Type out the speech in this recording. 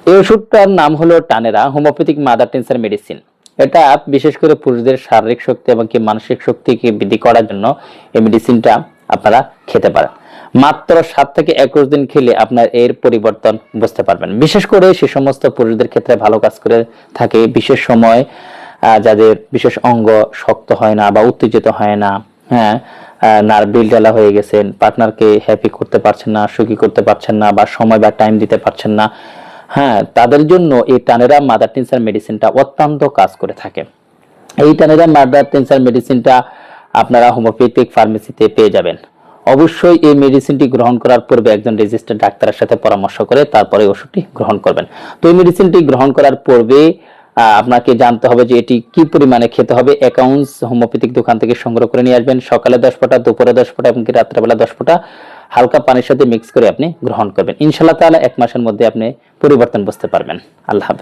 এই ওষুধটার নাম হলো টানেরা, হোমিওপ্যাথিক মাদার টিনচার মেডিসিন। এটা বিশেষ করে পুরুষদের শারীরিক শক্তি এবং কি মানসিক শক্তিকে বৃদ্ধি করার জন্য এই মেডিসিনটা আপনারা খেতে পারেন। মাত্র 7 থেকে 21 দিন খেলে আপনার এর পরিবর্তন বুঝতে পারবেন। বিশেষ করে সে সমস্ত পুরুষদের ক্ষেত্রে ভালো কাজ করে থাকে, বিশেষ সময় যাদের বিশেষ অঙ্গ শক্ত হয় না বা উত্তেজিত হয় না, হ্যাঁ, নার্ভ ঢালা হয়ে গেছেন, পার্টনারকে হ্যাপি করতে পারছেন না, সুখী করতে পারছেন না, বা সময় বা টাইম দিতে পারছেন না, হ্যাঁ, তাদের জন্য এই টানেরা মাদার টিনচার মেডিসিনটা অত্যন্ত কাজ করে থাকে। এই টানেরা মাদার টিনচার মেডিসিনটা আপনারা হোমিওপ্যাথিক ফার্মেসিতে পেয়ে যাবেন। অবশ্যই এই মেডিসিনটি গ্রহণ করার পূর্বে একজন রেজিস্টার্ড ডাক্তারের সাথে পরামর্শ করে তারপরে ওষুধটি গ্রহণ করবেন। তো এই মেডিসিনটি গ্রহণ করার পূর্বে আপনাকে জানতে হবে যে এটি কি পরিমাণে খেতে হবে। অ্যাকাউন্টস হোমিওপ্যাথিক দোকান থেকে সংগ্রহ করে নিয়ে আসবেন। সকালে 10 ফোঁটা, দুপুরে 10 ফোঁটা এবং রাত্রেবেলা 10 ফোঁটা হালকা পানির সাথে মিক্স করে আপনি গ্রহণ করবেন। ইনশাআল্লাহ তাআলা 1 মাসের মধ্যে আপনি পরিবর্তন বুঝতে পারবেন। আল্লাহ হাফেজ।